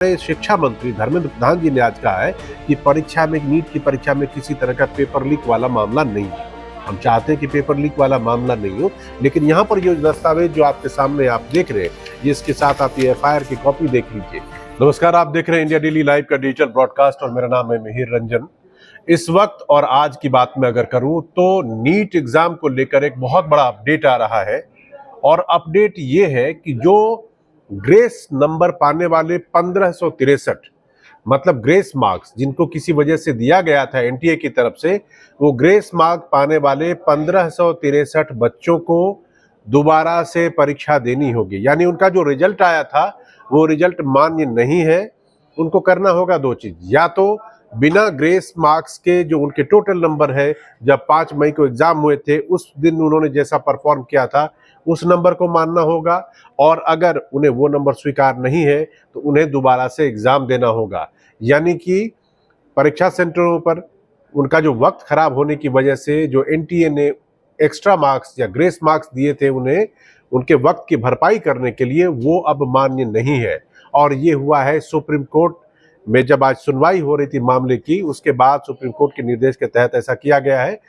शिक्षा मंत्री धर्मेंद्र प्रधान जी ने आज कहा है कि परीक्षा में, नीट की परीक्षा में किसी तरह का पेपर लीक वाला मामला नहीं है। हम चाहते हैं कि पेपर लीक वाला मामला नहीं हो, लेकिन यहाँ पर ये दस्तावेज जो आपके सामने आप देख रहे हैं, जिसके साथ आप ये एफआईआर की कॉपी देख लीजिए। नमस्कार, आप देख रहे हैं इंडिया डेली लाइव का डिजिटल ब्रॉडकास्ट और मेरा नाम है मिहिर रंजन। इस वक्त और आज की बात में अगर करूं तो नीट एग्जाम को लेकर एक बहुत बड़ा अपडेट आ रहा है और अपडेट ये है कि जो ग्रेस नंबर पाने वाले 1563, मतलब ग्रेस मार्क्स जिनको किसी वजह से दिया गया था एनटीए की तरफ से, वो ग्रेस मार्क पाने वाले 1563 बच्चों को दोबारा से परीक्षा देनी होगी। यानी उनका जो रिजल्ट आया था वो रिजल्ट मान्य नहीं है। उनको करना होगा दो चीज, या तो बिना ग्रेस मार्क्स के जो उनके टोटल नंबर है, जब 5 मई को एग्जाम हुए थे उस दिन उन्होंने जैसा परफॉर्म किया था उस नंबर को मानना होगा, और अगर उन्हें वो नंबर स्वीकार नहीं है तो उन्हें दोबारा से एग्जाम देना होगा। यानी कि परीक्षा सेंटरों पर उनका जो वक्त खराब होने की वजह से जो एनटीए ने एक्स्ट्रा मार्क्स या ग्रेस मार्क्स दिए थे, उन्हें उनके वक्त की भरपाई करने के लिए वो अब मान्य नहीं है। और ये हुआ है सुप्रीम कोर्ट में, जब आज सुनवाई हो रही थी मामले की, उसके बाद सुप्रीम कोर्ट के निर्देश के तहत ऐसा किया गया है।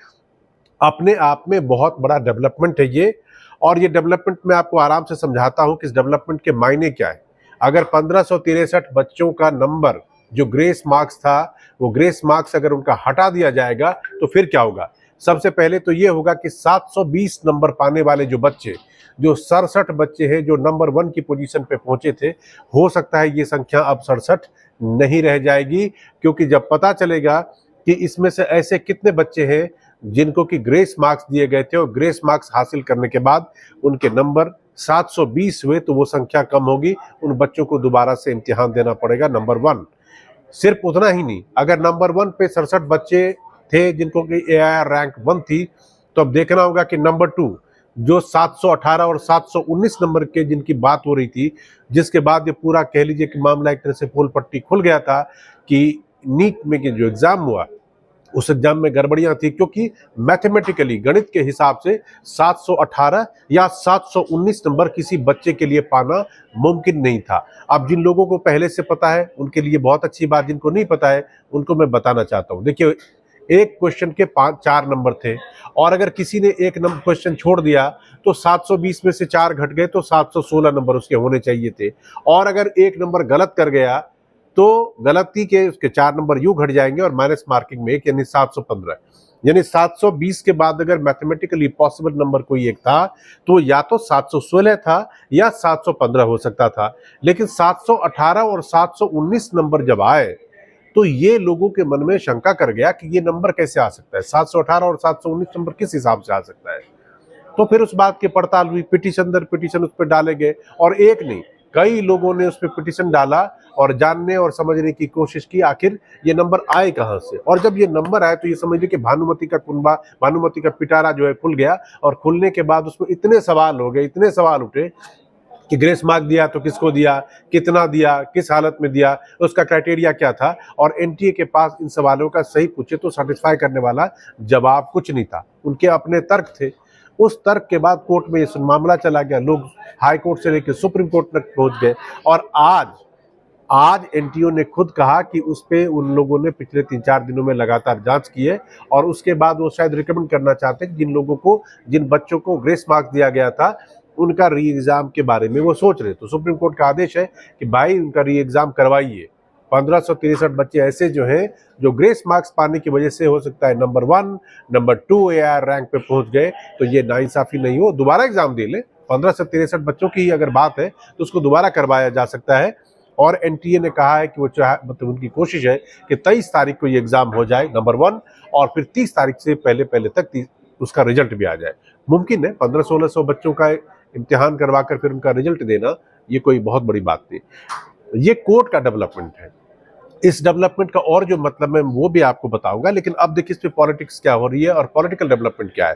अपने आप में बहुत बड़ा डेवलपमेंट है ये, और ये डेवलपमेंट मैं आपको आराम से समझाता हूं कि इस डेवलपमेंट के मायने क्या है। अगर 1563 बच्चों का नंबर जो ग्रेस मार्क्स था, वो ग्रेस मार्क्स अगर उनका हटा दिया जाएगा तो फिर क्या होगा। सबसे पहले तो ये होगा कि 720 नंबर पाने वाले जो बच्चे, जो 67 बच्चे हैं जो नंबर 1 की पोजीशन पे पहुंचे थे, हो सकता है ये संख्या अब 67 नहीं रह जाएगी, क्योंकि जब पता चलेगा कि इसमें से ऐसे कितने बच्चे हैं जिनको कि ग्रेस मार्क्स दिए गए थे और ग्रेस मार्क्स हासिल करने के बाद उनके नंबर 720 हुए, तो वो संख्या कम होगी। उन बच्चों को दोबारा से इम्तिहान देना पड़ेगा नंबर 1। सिर्फ उतना ही नहीं, अगर नंबर 1 पे 67 बच्चे थे जिनको कि एआईआर रैंक 1 थी, तो अब देखना होगा कि नंबर 2 जो 718 और 719 नंबर के जिनकी बात हो रही थी, जिसके बाद ये पूरा कह लीजिए कि मामला एक तरह से पोल पट्टी खुल गया था कि नीट में के जो एग्जाम हुआ उस एग्जाम में गड़बड़ियां थी, क्योंकि मैथमेटिकली गणित के हिसाब से 718 या 719 नंबर किसी बच्चे के लिए पाना मुमकिन नहीं था। अब जिन लोगों को पहले से पता है उनके लिए बहुत अच्छी बात, जिनको नहीं पता है उनको मैं बताना चाहता हूं। देखिए, एक क्वेश्चन के 4 नंबर थे, और अगर किसी ने एक नंबर क्वेश्चन छोड़ दिया तो 720 में से 4 घट गए तो 716 नंबर उसके होने चाहिए थे। और अगर एक नंबर गलत कर गया तो गलती के उसके 4 नंबर यूं घट जाएंगे और माइनस मार्किंग में 1, यानी 715। यानी 720 के बाद अगर मैथमेटिकली पॉसिबल नंबर कोई एक था तो या तो 716 था या 715 हो सकता था। लेकिन 718 और 719 नंबर जब आए तो ये लोगों के मन में शंका कर गया कि ये नंबर कैसे आ सकता है, 718 और 719 नंबर किस हिसाब से आ सकता है। तो फिर उस बात की पड़ताल हुई, पिटीशन दर पिटीशन उस पर डाले गए, और एक नहीं कई लोगों ने उस पर पिटीशन डाला और जानने और समझने की कोशिश की आखिर ये नंबर आए कहां से। और जब ये नंबर आए तो ये समझ लीजिए कि भानुमति का कुंबा, भानुमति का पिटारा जो है खुल गया, और खुलने के बाद उसमें इतने सवाल हो गए, इतने सवाल उठे कि ग्रेस मार्क दिया तो किसको दिया, कितना दिया, किस हालत में दिया, उसका क्राइटेरिया क्या था। और एनटीए के पास इन सवालों का सही पूछे तो सेटिस्फाई करने वाला जवाब कुछ नहीं था, उनके अपने तर्क थे। उस तर्क के बाद कोर्ट में ये मामला चला गया, लोग हाई कोर्ट से लेकर सुप्रीम कोर्ट तक पहुंच गए, और आज एनटीओ ने खुद कहा कि उस पे उन लोगों ने पिछले 3-4 दिनों में लगातार जांच की है, और उसके बाद वो शायद रिकमेंड करना चाहते हैं जिन लोगों को, जिन बच्चों को ग्रेस मार्क्स दिया गया था उनका री एग्जाम के बारे में वो सोच रहे। तो सुप्रीम कोर्ट का आदेश है कि भाई उनका री एग्जाम करवाइए। 1563 बच्चे ऐसे जो हैं जो ग्रेस मार्क्स पाने की वजह से हो सकता है नंबर 1, नंबर 2 एआईआर रैंक पे पहुंच गए, तो ये नाइंसाफी नहीं हो, दोबारा एग्जाम दे ले। 1563 बच्चों की अगर बात है तो उसको दोबारा करवाया जा सकता है। और एनटीए ने कहा है कि वो मतलब उनकी कोशिश है कि 23 तारीख को ये एग्जाम हो जाए नंबर 1, और फिर 30 तारीख से पहले तक उसका रिजल्ट भी आ जाए। मुमकिन है 1500-1600 बच्चों का इम्तिहान करवाकर फिर उनका रिजल्ट देना, ये कोई बहुत बड़ी बात नहीं। ये कोर्ट का डेवलपमेंट है। इस डेवलपमेंट का और जो मतलब है वो भी आपको बताऊंगा, लेकिन अब देखिए इस पे पॉलिटिक्स क्या हो रही है और पॉलिटिकल डेवलपमेंट क्या है।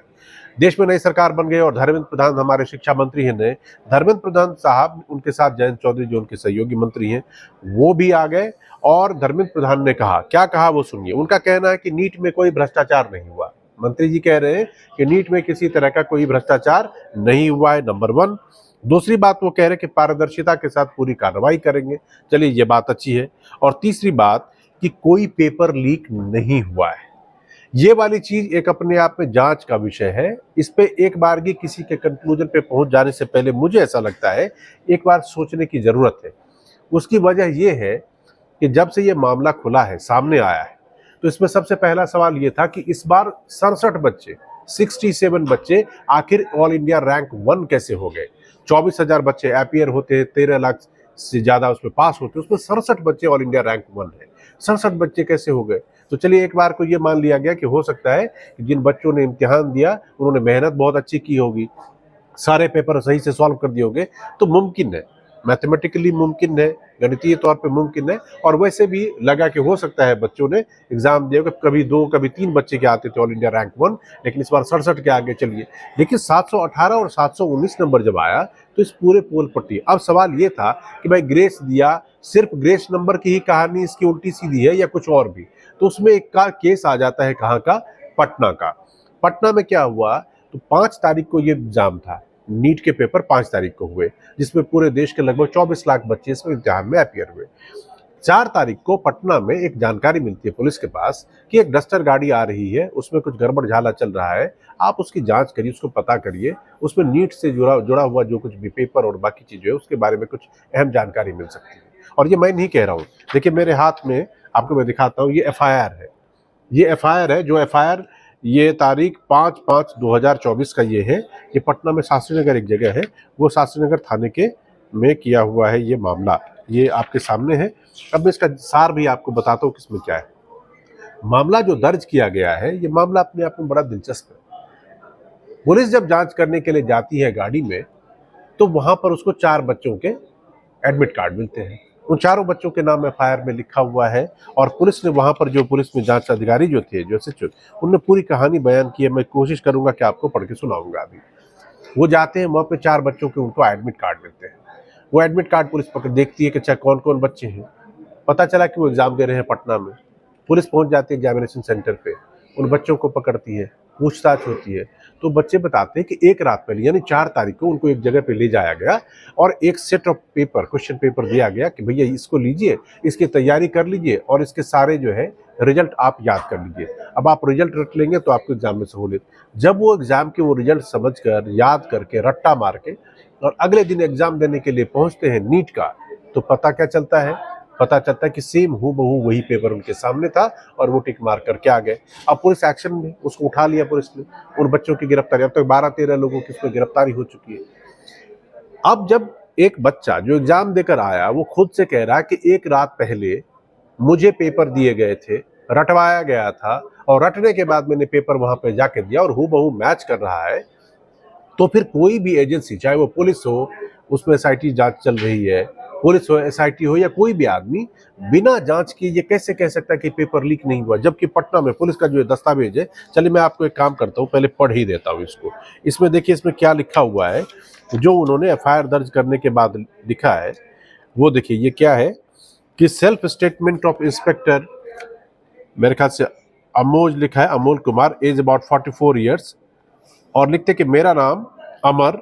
देश में नई सरकार बन गई और धर्मेंद्र प्रधान हमारे शिक्षा मंत्री हैं नए, धर्मेंद्र प्रधान साहब, उनके साथ जयंत चौधरी जो उनके सहयोगी मंत्री हैं वो भी आ गए। और धर्मेंद्र प्रधान ने कहा, क्या कहा वो सुनिए। उनका कहना है कि नीट में कोई भ्रष्टाचार नहीं हुआ। मंत्री जी कह रहे हैं कि नीट में किसी तरह का कोई भ्रष्टाचार नहीं हुआ है, नंबर 1। दूसरी बात वो कह रहे हैं कि पारदर्शिता के साथ पूरी कार्रवाई करेंगे। चलिए ये बात अच्छी है। और तीसरी बात कि कोई पेपर लीक नहीं हुआ है। ये वाली चीज एक अपने आप में जांच का विषय है। इस पे एक बार भी किसी के कंक्लूजन पे पहुंच जाने से पहले मुझे ऐसा लगता है एक बार सोचने की जरूरत है। उसकी वजह यह है कि जब से ये मामला खुला है, सामने आया है, तो इसमें सबसे पहला सवाल ये था कि इस बार 67 बच्चे, 67 बच्चे आखिर ऑल इंडिया रैंक 1 कैसे हो गए। 24,000 बच्चे अपियर होते हैं, 13 लाख से ज्यादा उसमें पास होते हैं, उसमें 67 बच्चे ऑल इंडिया रैंक 1 है। 67 बच्चे कैसे हो गए? तो चलिए एक बार को ये मान लिया गया कि हो सकता है कि जिन बच्चों ने इम्तिहान दिया उन्होंने मेहनत बहुत अच्छी की होगी, सारे पेपर सही से सॉल्व कर दिए होंगे, तो मुमकिन है, मैथमेटिकली मुमकिन है, गणितीय तौर पे मुमकिन है। और वैसे भी लगा कि हो सकता है बच्चों ने एग्जाम दिया, कभी 2 कभी 3 बच्चे के आते थे ऑल इंडिया रैंक 1, लेकिन इस बार 67 के आगे चलिए। लेकिन 718 और 719 नंबर जब आया तो इस पूरे पोल पट्टी। अब सवाल ये था कि भाई ग्रेस दिया, सिर्फ ग्रेस नंबर की ही कहानी इसकी उल्टी सीधी है या कुछ और भी? तो उसमें एक का केस आ जाता है, कहाँ का? पटना का। पटना में क्या हुआ, तो 5 तारीख को ये एग्जाम था, नीट के पेपर 5 तारीख को हुए, जिसमें पूरे देश के लगभग 24 लाख बच्चे इसमें इम्तिहान में अपियर हुए। 4 तारीख को पटना में एक जानकारी मिलती है पुलिस के पास कि एक डस्टर गाड़ी आ रही है, उसमें कुछ गड़बड़ झाला चल रहा है, आप उसकी जांच करिए, उसको पता करिए, उसमें नीट से जुड़ा हुआ जो कुछ भी पेपर और बाकी चीजें है उसके बारे में कुछ अहम जानकारी मिल सकती है। और ये मैं नहीं कह रहा हूँ, देखिए मेरे हाथ में, आपको मैं दिखाता हूँ, ये एफआईआर है। ये एफआईआर है, जो एफआईआर ये तारीख 5/5/2024 का ये है। ये पटना में शास्त्री नगर एक जगह है, वो शास्त्री नगर थाने के में किया हुआ है ये मामला, ये आपके सामने है। अब मैं इसका सार भी आपको बताता हूँ किसमें क्या है। मामला जो दर्ज किया गया है, ये मामला अपने आप में बड़ा दिलचस्प है। पुलिस जब जांच करने के लिए जाती है गाड़ी में, तो वहां पर उसको 4 बच्चों के एडमिट कार्ड मिलते हैं। उन चारों बच्चों के नाम एफआईआर में लिखा हुआ है। और पुलिस ने वहां पर, जो पुलिस में जांच अधिकारी जो थे, जो सचिव, उन्होंने पूरी कहानी बयान की है। मैं कोशिश करूंगा कि आपको पढ़ के सुनाऊंगा अभी। वो जाते हैं वहां पे, 4 बच्चों के उनको एडमिट कार्ड मिलते हैं। वो एडमिट कार्ड पुलिस पकड़ देखती है कि अच्छा कौन कौन बच्चे हैं। पता चला कि वो एग्जाम दे रहे हैं पटना में। पुलिस पहुंच जाती है एग्जामिनेशन सेंटर पे, उन बच्चों को पकड़ती है, पूछताछ होती है। तो बच्चे बताते हैं कि एक रात पहले यानी 4 तारीख को उनको एक जगह पे ले जाया गया और एक set of paper, question paper दिया गया कि भैया इसको लीजिए, इसकी तैयारी कर लीजिए और इसके सारे जो है रिजल्ट आप याद कर लीजिए। अब आप रिजल्ट रट लेंगे तो आपको एग्जाम में सहूलियत। जब वो एग्जाम के वो रिजल्ट समझकर, याद करके, रट्टा मार के और अगले दिन एग्जाम देने के लिए पहुंचते हैं नीट का, तो पता क्या चलता है? पता चलता है कि सेम हूबहू वही पेपर उनके सामने था और वो टिक मार करके आ गए। अब पुलिस एक्शन में, उसको उठा लिया पुलिस ने, उन बच्चों की गिरफ्तारी। अब तक 12-13 लोगों की इसमें गिरफ्तारी हो चुकी है। अब जब एक बच्चा जो एग्जाम देकर आया, वो खुद से कह रहा है कि एक रात पहले मुझे पेपर दिए गए थे, रटवाया गया था और रटने के बाद मैंने पेपर वहां पे जाके दिया और हूबहू मैच कर रहा है, तो फिर कोई भी एजेंसी, चाहे वो पुलिस हो, उसमें एसआईटी जांच चल रही है, पुलिस हो, एसआईटी हो, या कोई भी आदमी, बिना जांच किए ये कैसे कह सकता है कि पेपर लीक नहीं हुआ? जबकि पटना में पुलिस का जो दस्तावेज है, चलिए मैं आपको एक काम करता हूँ, पहले पढ़ ही देता हूँ इसको। इसमें देखिए, इसमें क्या लिखा हुआ है, जो उन्होंने एफआईआर दर्ज करने के बाद लिखा है, वो देखिए। ये क्या है कि सेल्फ स्टेटमेंट ऑफ इंस्पेक्टर, मेरे ख्याल से अमोज लिखा है, Amol Kumar, age about 44 years, और लिखते कि मेरा नाम अमर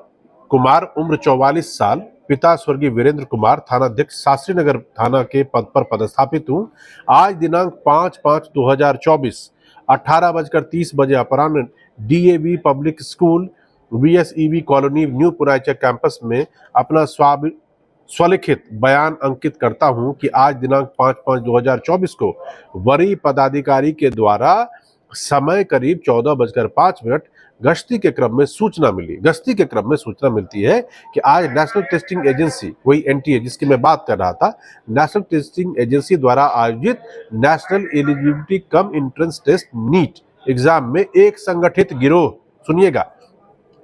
कुमार, उम्र 44 साल, पिता स्वर्गीय वीरेंद्र कुमार, थानाध्यक्ष शास्त्री नगर थाना के पद पर पदस्थापित हूँ। आज दिनांक 5/5/2024 18:30 अपराह्न DAV public school VSEV colony new Puraicha campus में अपना स्वलिखित बयान अंकित करता हूं कि आज दिनांक 5/5/2024 को वरीय पदाधिकारी के द्वारा समय करीब 14:05 गश्ती के क्रम में सूचना मिलती है कि आज नेशनल टेस्टिंग एजेंसी, वही एनटीए जिसकी मैं बात कर रहा था, नेशनल टेस्टिंग एजेंसी द्वारा आयोजित national eligibility cum entrance test NEET exam में एक संगठित गिरोह, सुनिएगा,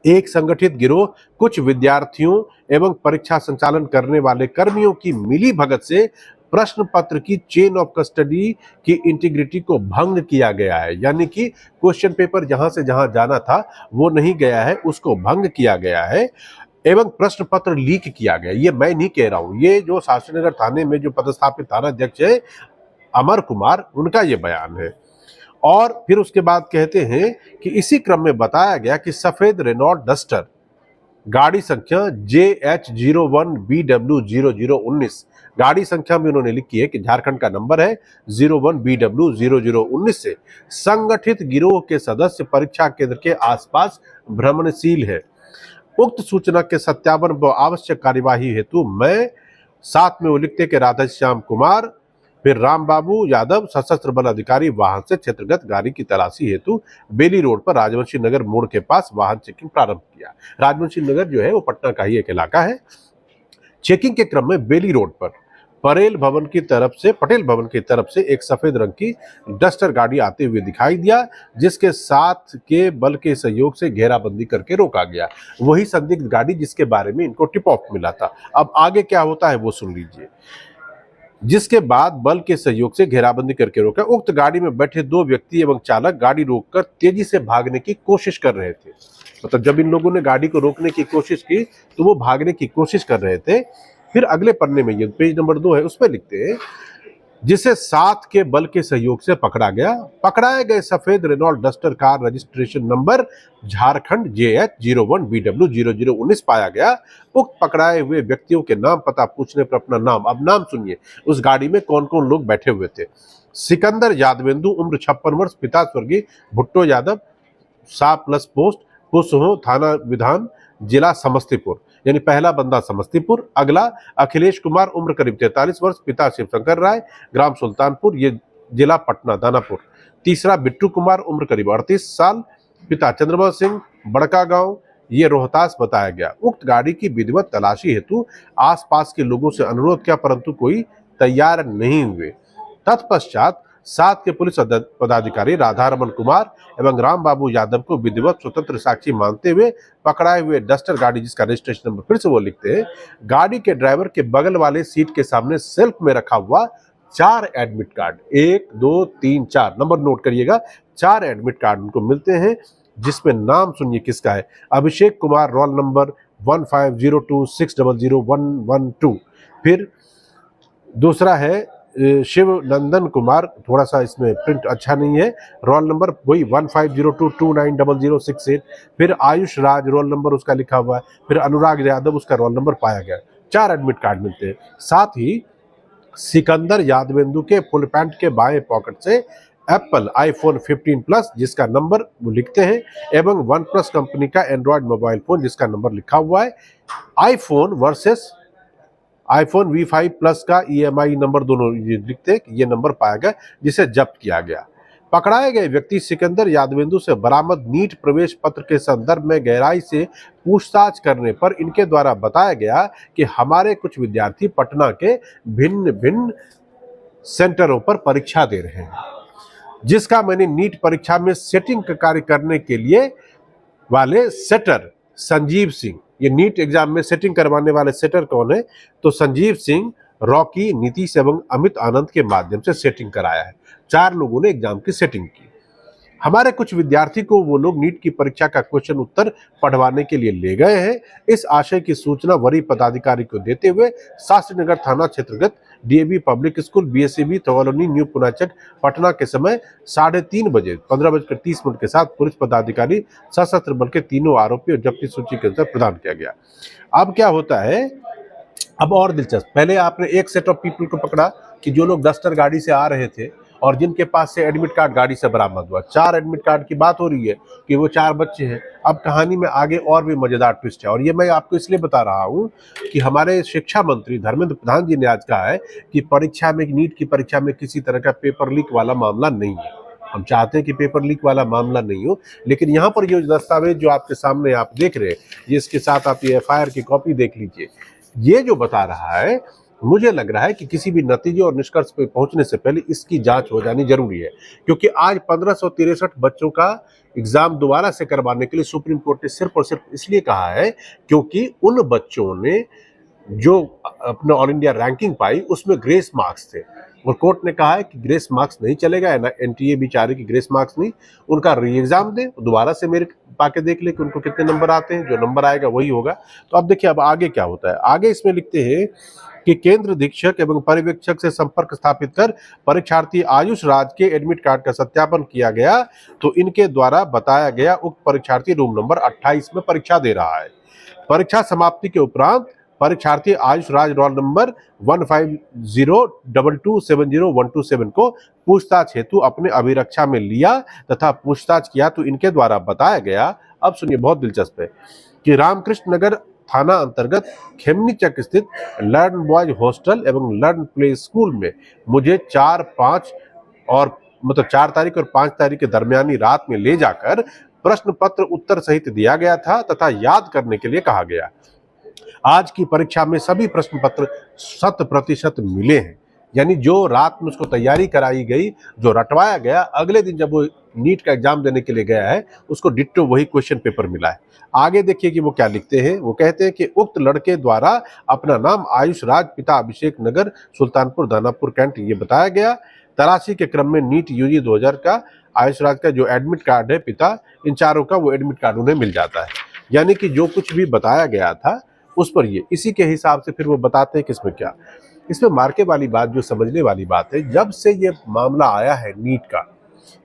एक संगठित गिरोह कुछ विद्यार्थियों एवं परीक्षा संचालन करने वाले कर्मियों की मिली भगत से प्रश्न पत्र की चेन ऑफ कस्टडी की इंटीग्रिटी को भंग किया गया है। यानी कि क्वेश्चन पेपर जहां से जहां जाना था वो नहीं गया है, उसको भंग किया गया है एवं प्रश्न पत्र लीक किया गया। ये मैं नहीं कह रहा हूं, ये जो शास्त्रीनगर थाने में जो पदस्थापित थानाध्यक्ष है अमर कुमार, उनका ये बयान है। और फिर उसके बाद कहते हैं कि इसी क्रम में बताया गया कि सफेद रेनॉल्ट डस्टर गाड़ी संख्या JH01BW0019 गाड़ी संख्या में उन्होंने लिखी है कि झारखंड का नंबर है 01BW0019 से संगठित गिरोह के सदस्य परीक्षा केंद्र के आसपास भ्रमणशील है। उक्त सूचना के सत्यापन व आवश्यक कार्यवाही हेतु मैं साथ में वो लिखते कि राधेश्याम कुमार फिर राम बाबू यादव सशस्त्र बल अधिकारी वाहन से क्षेत्रगत गाड़ी की तलाशी हेतु बेली रोड पर राजवंशी नगर मोड़ के पास वाहन चेकिंग प्रारंभ किया। राजवंशी नगर जो है वो पटना का ही एक इलाका है। चेकिंग के क्रम में बेली रोड पर पटेल भवन की तरफ से एक सफेद रंग की डस्टर गाड़ी आते हुए दिखाई दिया, जिसके साथ के बल के सहयोग से घेराबंदी करके रोका गया। वही संदिग्ध गाड़ी जिसके बारे में इनको टिप ऑफ मिला था। अब आगे क्या होता है वो सुन लीजिए। जिसके बाद बल के सहयोग से घेराबंदी करके रोका। उक्त गाड़ी में बैठे 2 व्यक्ति एवं चालक गाड़ी रोककर तेजी से भागने की कोशिश कर रहे थे। मतलब जब इन लोगों ने गाड़ी को रोकने की कोशिश की तो वो भागने की कोशिश कर रहे थे। फिर अगले पन्ने में ये पेज नंबर 2 है, उसमें लिखते हैं जिसे साथ के बल के सहयोग से पकड़ा गया। पकड़ाए गए सफेद Renault Duster car registration number Jharkhand JH01BW0019 पाया गया। उक्त पकड़ाए हुए व्यक्तियों के नाम पता पूछने पर अपना नाम, अब नाम सुनिए, उस गाड़ी में कौन कौन लोग बैठे हुए थे। सिकंदर यादवेंदु उम्र 56 वर्ष, पिता स्वर्गीय भुट्टो यादव, सा प्लस पोस्ट कुसहो थाना विधान जिला समस्तीपुर, यानी पहला बंदा समस्तीपुर। अगला अखिलेश कुमार उम्र करीब 43 वर्ष, पिता शिवशंकर राय, ग्राम सुल्तानपुर, ये जिला पटना दानापुर। तीसरा बिट्टू कुमार उम्र करीब 38 साल, पिता चंद्रमा सिंह, बड़का गांव, ये रोहतास बताया गया। उक्त गाड़ी की विधिवत तलाशी हेतु आसपास के लोगों से अनुरोध किया परंतु कोई तैयार नहीं हुए। तत्पश्चात साथ के पुलिस पदाधिकारी राधारमन कुमार एवं राम बाबू यादव को विधिवत स्वतंत्र साक्षी मानते हुए पकड़ाए हुए डस्टर गाड़ी जिसका रजिस्ट्रेशन नंबर फिर से वो लिखते हैं, गाड़ी के ड्राइवर के बगल वाले सीट के सामने सेल्फ में रखा हुआ 4 एडमिट कार्ड, 1 2 3 4 नंबर नोट करिएगा, 4 एडमिट कार्ड उनको मिलते हैं, जिसमें नाम सुनिए किसका है, अभिषेक कुमार, रोल नंबर 1502600112। फिर दूसरा है शिव नंदन कुमार, थोड़ा सा इसमें प्रिंट अच्छा नहीं है, रोल नंबर वही 1502290068। फिर आयुष राज रोल नंबर उसका लिखा हुआ है। फिर अनुराग यादव उसका रोल नंबर पाया गया। 4 एडमिट कार्ड मिलते हैं। साथ ही सिकंदर यादवेंदु के फुल पैंट के बाएं पॉकेट से एप्पल आईफोन 15 प्लस जिसका नंबर वो लिखते हैं एवं वन प्लस कंपनी का एंड्रॉयड मोबाइल फोन जिसका नंबर लिखा हुआ है। IPhone versus iPhone V5 plus का EMI नंबर दोनों ये लिखते हैं, ये नंबर पाया गया जिसे जब्त किया गया। पकड़ाए गए व्यक्ति सिकंदर यादवेंदु से बरामद नीट प्रवेश पत्र के संदर्भ में गहराई से पूछताछ करने पर इनके द्वारा बताया गया कि हमारे कुछ विद्यार्थी पटना के भिन्न भिन्न सेंटरों पर परीक्षा दे रहे हैं, जिसका मैंने नीट परीक्षा में सेटिंग का कार्य करने के लिए वाले सेटर संजीव सिंह, ये नीट एग्जाम में सेटिंग करवाने वाले सेटर कौन है तो संजीव सिंह, रॉकी, नीतीश एवं अमित आनंद के माध्यम से सेटिंग कराया है। 4 लोगों ने एग्जाम की सेटिंग की। हमारे कुछ विद्यार्थी को वो लोग नीट की परीक्षा का क्वेश्चन उत्तर पढ़वाने के लिए ले गए हैं। इस आशय की सूचना वरीय पदाधिकारी को देते हुए शास्त्री नगर थाना क्षेत्रगत DAV public school BSCB colony new Punachak Patna के समय 3:30 बजे 15:30 के साथ पुलिस पदाधिकारी सशस्त्र बल के तीनों आरोपी और जब्ती सूची के अनुसार प्रदान किया गया। अब क्या होता है, अब और दिलचस्प, पहले आपने एक सेट ऑफ पीपल को पकड़ा कि जो लोग डस्टर गाड़ी से आ रहे थे और जिनके पास से एडमिट कार्ड गाड़ी से बरामद हुआ। 4 एडमिट कार्ड की बात हो रही है कि वो 4 बच्चे हैं। अब कहानी में आगे और भी मजेदार ट्विस्ट है और ये मैं आपको इसलिए बता रहा हूँ कि हमारे शिक्षा मंत्री धर्मेंद्र प्रधान जी ने आज कहा है कि परीक्षा में, नीट की परीक्षा में किसी तरह का पेपर लीक वाला मामला नहीं है। हम चाहते हैं कि पेपर लीक वाला मामला नहीं हो, लेकिन यहाँ पर ये दस्तावेज जो आपके सामने आप देख रहे हैं, जिसके साथ आप ये FIR की कॉपी देख लीजिए, ये जो बता रहा है, मुझे लग रहा है कि किसी भी नतीजे और निष्कर्ष पे पहुंचने से पहले इसकी जांच हो जानी जरूरी है, क्योंकि आज 1563 बच्चों का एग्जाम दोबारा से करवाने के लिए सुप्रीम कोर्ट ने सिर्फ और सिर्फ इसलिए कहा है क्योंकि उन बच्चों ने जो अपना ऑल इंडिया रैंकिंग पाई उसमें ग्रेस मार्क्स थे और कोर्ट ने कहा है कि ग्रेस मार्क्स नहीं चलेगा, NTA बेचारे की ग्रेस मार्क्स नहीं, उनका री एग्जाम दे, दोबारा से मेरे पाके देख ले कि उनको कितने नंबर आते हैं, जो नंबर आएगा वही होगा। तो अब देखिए अब आगे क्या होता है। आगे इसमें लिखते हैं कि केंद्र अधीक्षक एवं पर्यवेक्षक से संपर्क स्थापित कर परीक्षार्थी आयुष राज के एडमिट कार्ड का सत्यापन किया गया तो इनके द्वारा बताया गया उक्त परीक्षार्थी रूम नंबर 28 में परीक्षा दे रहा है। परीक्षा समाप्ति के उपरांत परीक्षार्थी आयुष राज रोल नंबर 1502270127 को पूछताछ हेतु अपने अभिरक्षा में लिया तथा पूछताछ किया तो इनके द्वारा बताया गया, अब सुनिए बहुत दिलचस्प है, कि रामकृष्ण नगर थाना अंतर्गत खेमनीचक स्थित लर्न बॉयज हॉस्टल एवं लर्न प्ले स्कूल में मुझे 4 तारीख और 5 तारीख के दरमियानी रात में ले जाकर प्रश्न पत्र उत्तर सहित दिया गया था तथा याद करने के लिए कहा गया। आज की परीक्षा में सभी प्रश्न पत्र 100% मिले हैं, यानी जो रात में उसको तैयारी कराई गई, जो रटवाया गया, अगले दिन जब वो नीट का एग्जाम देने के लिए गया है उसको डिट्टो वही क्वेश्चन पेपर मिला है। आगे देखिए कि वो क्या लिखते हैं। वो कहते हैं कि उक्त लड़के द्वारा अपना नाम आयुष राज, पिता अभिषेक नगर, सुल्तानपुर दानापुर कैंट, ये बताया गया। तलाशी के क्रम में नीट यूजी 2000 का आयुष राज का जो एडमिट कार्ड है पिता, इन चारों का वो एडमिट कार्ड उन्हें मिल जाता है। यानी कि जो कुछ भी बताया गया था उस पर ये इसी के हिसाब से फिर वो बताते हैं कि इसमें क्या। इसमें मार्के वाली बात, जो समझने वाली बात है, जब से ये मामला आया है नीट का,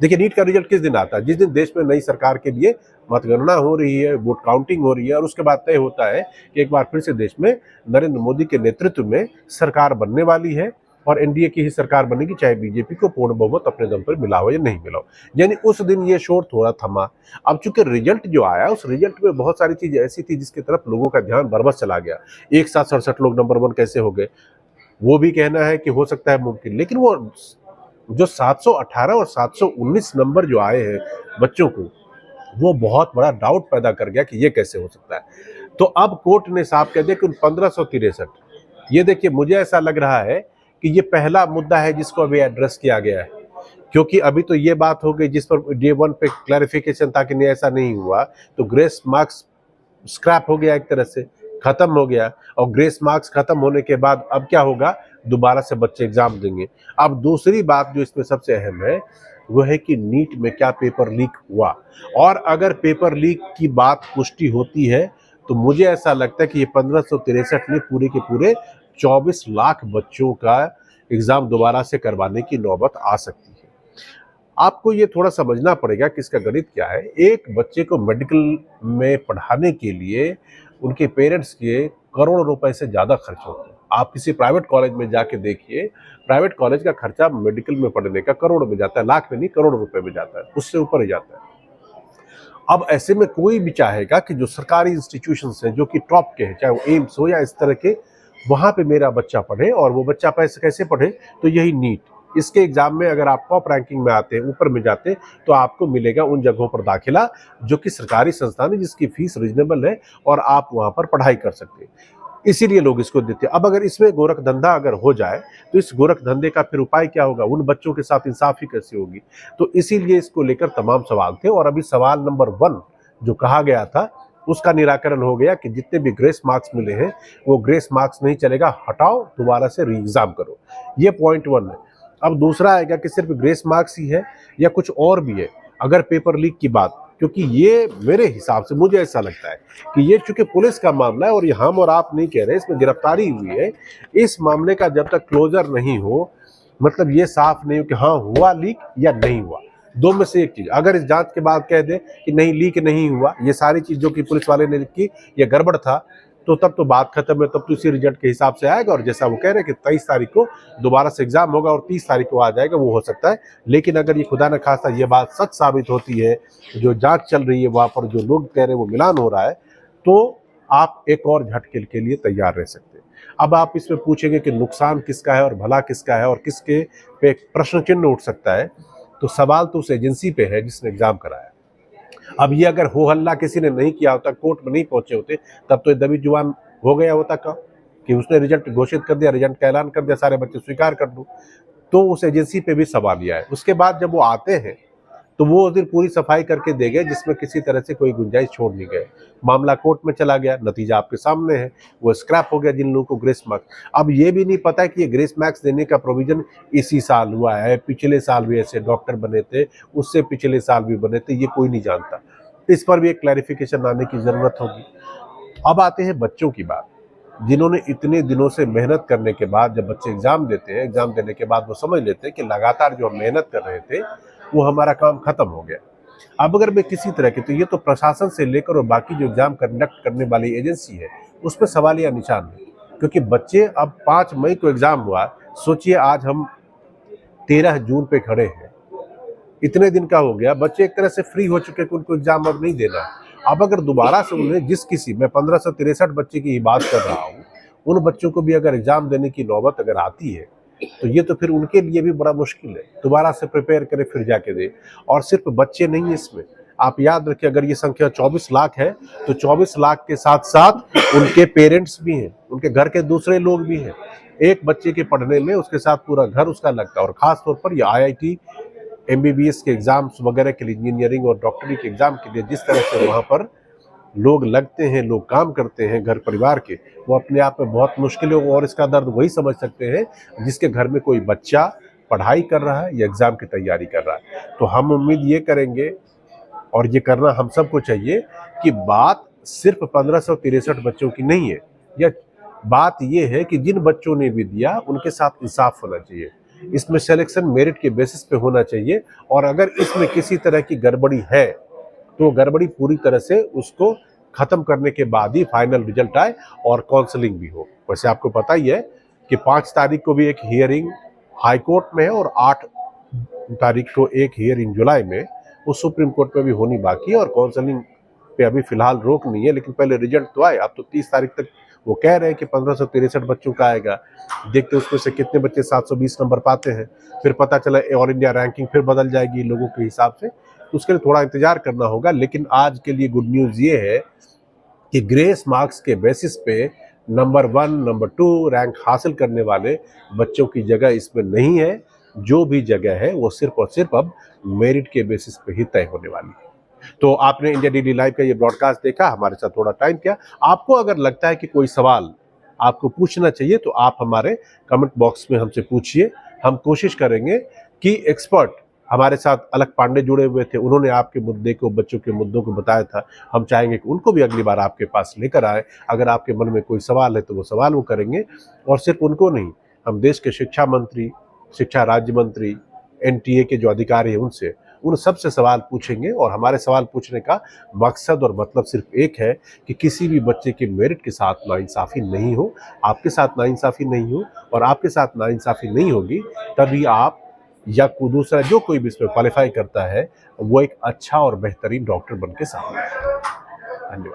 देखिए नीट का रिजल्ट किस दिन आता है? जिस दिन देश में नई सरकार के लिए मतगणना हो रही है, वोट काउंटिंग हो रही है और उसके बाद तय होता है कि एक बार फिर से देश में नरेंद्र मोदी के नेतृत्व में सरकार बनने वाली है और एनडीए की ही सरकार बनेगी, चाहे बीजेपी को पूर्ण बहुमत अपने दम पर मिला हो या नहीं मिला हो। यानी उस दिन ये शोर थोड़ा थमा। अब चूंकि रिजल्ट जो आया, उस रिजल्ट में बहुत सारी चीजें ऐसी थी जिसकी तरफ लोगों का ध्यान बरबस चला गया। एक साथ 67 लोग नंबर 1 कैसे हो गए, वो भी कहना है कि हो सकता है मुमकिन, लेकिन वो जो 718 और 719 नंबर जो आए हैं बच्चों को, वो बहुत बड़ा डाउट पैदा कर गया कि ये कैसे हो सकता है। तो अब कोर्ट ने साफ कह दिया कि 1563, ये देखिए मुझे ऐसा लग रहा है कि ये पहला मुद्दा है जिसको अभी एड्रेस किया गया है, क्योंकि अभी तो ये बात हो गई जिस पर डे 1 पे क्लैरिफिकेशन था कि नहीं ऐसा नहीं हुआ, तो ग्रेस मार्क्स स्क्रैप हो गया, एक तरह से खत्म हो गया। और ग्रेस मार्क्स खत्म होने के बाद अब क्या होगा, दोबारा से बच्चे एग्जाम देंगे। अब दूसरी बात जो इसमें सबसे अहम है वो है कि नीट में क्या पेपर लीक हुआ, और अगर पेपर लीक की बात पुष्टि होती है तो मुझे ऐसा लगता है कि ये 1563 में पूरे के पूरे 24 लाख बच्चों का एग्जाम दोबारा से करवाने की नौबत आ सकती है। आपको ये थोड़ा समझना पड़ेगा कि इसका गणित क्या है। एक बच्चे को मेडिकल में पढ़ाने के लिए उनके पेरेंट्स के करोड़ों रुपए से ज़्यादा खर्च होते हैं। आप किसी प्राइवेट कॉलेज में जाके देखिए, प्राइवेट कॉलेज का खर्चा मेडिकल में पढ़ने का करोड़ में जाता है, लाख में नहीं करोड़ रुपए में जाता है, उससे ऊपर ही जाता है। अब ऐसे में कोई भी चाहेगा कि जो सरकारी इंस्टीट्यूशंस हैं जो कि टॉप के हैं, चाहे वो एम्स हो या इस तरह के, वहाँ पे मेरा बच्चा पढ़े, और वो बच्चा पैसे कैसे पढ़े, तो यही नीट, इसके एग्जाम में अगर आप टॉप रैंकिंग में आते हैं, ऊपर में जाते हैं, तो आपको मिलेगा उन जगहों पर दाखिला जो कि सरकारी संस्थान है, जिसकी फीस रिजनेबल है और आप वहाँ पर पढ़ाई कर सकते हैं। इसीलिए लोग इसको देते हैं। अब अगर इसमें गोरख धंधा अगर हो जाए तो इस गोरख धंधे का फिर उपाय क्या होगा, उन बच्चों के साथ इंसाफी कैसे होगी? तो इसीलिए इसको लेकर तमाम सवाल थे, और अभी सवाल नंबर 1 जो कहा गया था उसका निराकरण हो गया कि जितने भी ग्रेस मार्क्स मिले हैं वो ग्रेस मार्क्स नहीं चलेगा, हटाओ, दोबारा से री एग्जाम करो। ये पॉइंट 1 है। अब दूसरा आएगा कि सिर्फ ग्रेस मार्क्स ही है या कुछ और भी है, अगर पेपर लीक की बात, क्योंकि ये मेरे हिसाब से मुझे ऐसा लगता है कि ये चूंकि पुलिस का मामला है और ये हम और आप नहीं कह रहे, इसमें गिरफ्तारी हुई है, इस मामले का जब तक क्लोजर नहीं हो, मतलब ये साफ नहीं हो कि हाँ हुआ लीक या नहीं हुआ, दो में से एक चीज, अगर इस जांच के बाद कह दे कि नहीं लीक नहीं हुआ, ये सारी चीज जो कि पुलिस वाले ने लिखी ये गड़बड़ था, तो तब तो बात खत्म है, तब तो इसी रिजल्ट के हिसाब से आएगा। और जैसा वो कह रहे हैं कि 23 तारीख को दोबारा से एग्जाम होगा और 30 तारीख को आ जाएगा, वो हो सकता है। लेकिन अगर ये खुदा न खास्ता ये बात सच साबित होती है, जो जांच चल रही है वहाँ पर जो लोग कह रहे हैं वो मिलान हो रहा है, तो आप एक और झटके के लिए तैयार रह सकते हैं। अब आप इसमें पूछेंगे कि नुकसान किसका है और भला किसका है और किसके पे प्रश्न चिन्ह उठ सकता है, तो सवाल तो उस एजेंसी पे है जिसने एग्जाम कराया। अब ये अगर हो हल्ला किसी ने नहीं किया होता, कोर्ट में नहीं पहुंचे होते, तब तो ये दबी जुबान हो गया होता का कि उसने रिजल्ट घोषित कर दिया, रिजल्ट का ऐलान कर दिया, सारे बच्चे स्वीकार कर दो, तो उस एजेंसी पे भी सवाल लिया है। उसके बाद जब वो आते हैं तो वो उस दिन पूरी सफाई करके दे गए जिसमें किसी तरह से कोई गुंजाइश छोड़ नहीं गए। मामला कोर्ट में चला गया, नतीजा आपके सामने है, वो स्क्रैप हो गया जिन लोगों को ग्रेस मार्क्स। अब ये भी नहीं पता है कि ये ग्रेस मार्क्स देने का प्रोविजन इसी साल हुआ है, पिछले साल भी ऐसे डॉक्टर बने थे, उससे पिछले साल भी बने थे, ये कोई नहीं जानता। इस पर भी एक क्लैरिफिकेशन आने की जरूरत होगी। अब आते हैं बच्चों की बात। जिन्होंने इतने दिनों से मेहनत करने के बाद जब बच्चे एग्जाम देते हैं, एग्जाम देने के बाद वो समझ लेते हैं कि लगातार जो हम मेहनत कर रहे थे वो हमारा काम खत्म हो गया। अब अगर मैं किसी तरह की, तो ये तो प्रशासन से लेकर और बाकी जो एग्जाम कंडक्ट करने वाली एजेंसी है उस पर सवालिया निशान है, क्योंकि बच्चे अब 5 मई को एग्जाम हुआ, सोचिए आज हम 13 जून पे खड़े हैं, इतने दिन का हो गया, बच्चे एक तरह से फ्री हो चुके कि उनको एग्जाम अब नहीं देना है। अब अगर दोबारा से उन्हें मैं 1563 बच्चे की ही बात कर रहा हूँ, उन बच्चों को भी अगर एग्जाम देने की नौबत अगर आती है तो ये तो फिर उनके लिए भी बड़ा मुश्किल है, दोबारा से प्रिपेयर करें फिर जाके दे। और सिर्फ बच्चे नहीं है इसमें, आप याद रखिए अगर ये संख्या 24 लाख है तो 24 लाख के साथ साथ उनके पेरेंट्स भी हैं, उनके घर के दूसरे लोग भी हैं। एक बच्चे के पढ़ने में उसके साथ पूरा घर उसका लगता है। और खास तौर पर ये IIT MBBS के एग्जाम्स वगैरह के लिए, इंजीनियरिंग और डॉक्टरी के एग्जाम के लिए जिस तरह से वहाँ पर लोग लगते हैं, लोग काम करते हैं घर परिवार के, वो अपने आप में बहुत मुश्किल है। और इसका दर्द वही समझ सकते हैं जिसके घर में कोई बच्चा पढ़ाई कर रहा है या एग्जाम की तैयारी कर रहा है। तो हम उम्मीद ये करेंगे, और ये करना हम सबको चाहिए, कि बात सिर्फ 1563 बच्चों की नहीं है, या बात ये है कि जिन बच्चों ने भी दिया उनके साथ इंसाफ होना चाहिए। इसमें सिलेक्शन मेरिट के बेसिस पे होना चाहिए, और अगर इसमें किसी तरह की गड़बड़ी है तो गड़बड़ी पूरी तरह से उसको खत्म करने के बाद ही फाइनल रिजल्ट आए और काउंसलिंग भी हो। वैसे आपको पता ही है कि 5 तारीख को भी एक हियरिंग हाई कोर्ट में है और 8 तारीख को एक हियरिंग जुलाई में वो सुप्रीम कोर्ट में भी होनी बाकी है। और काउंसलिंग पे अभी फिलहाल रोक नहीं है, लेकिन पहले रिजल्ट तो आए। अब तो 30 तारीख तक वो कह रहे हैं कि 1563 बच्चों का आएगा, देखते उसमें से कितने बच्चे 720 नंबर पाते हैं, फिर पता चला ऑल इंडिया रैंकिंग फिर बदल जाएगी लोगों के हिसाब से, तो उसके लिए थोड़ा इंतजार करना होगा। लेकिन आज के लिए गुड न्यूज़ ये है कि ग्रेस मार्क्स के बेसिस पे नंबर 1, नंबर 2 रैंक हासिल करने वाले बच्चों की जगह इसमें नहीं है। जो भी जगह है वो सिर्फ और सिर्फ अब मेरिट के बेसिस पे ही तय होने वाली है। तो आपने इंडिया डेली लाइव का ये ब्रॉडकास्ट देखा, हमारे साथ थोड़ा टाइम किया। आपको अगर लगता है कि कोई सवाल आपको पूछना चाहिए तो आप हमारे कमेंट बॉक्स में हमसे पूछिए। हम कोशिश करेंगे कि एक्सपर्ट, हमारे साथ अलख पांडे जुड़े हुए थे, उन्होंने आपके मुद्दे को, बच्चों के मुद्दों को बताया था, हम चाहेंगे कि उनको भी अगली बार आपके पास लेकर आए। अगर आपके मन में कोई सवाल है तो वो सवाल वो करेंगे। और सिर्फ उनको नहीं, हम देश के शिक्षा मंत्री, शिक्षा राज्य मंत्री, NTA के जो अधिकारी हैं उनसे, उन सब से सवाल पूछेंगे। और हमारे सवाल पूछने का मकसद और मतलब सिर्फ एक है कि किसी भी बच्चे के मेरिट के साथ नाइंसाफ़ी नहीं हो, आपके साथ नाइंसाफ़ी नहीं हो। और आपके साथ नाइंसाफ़ी नहीं होगी तभी आप या दूसरा जो कोई भी इसमें क्वालिफाई करता है वो एक अच्छा और बेहतरीन डॉक्टर बन के सामने आए।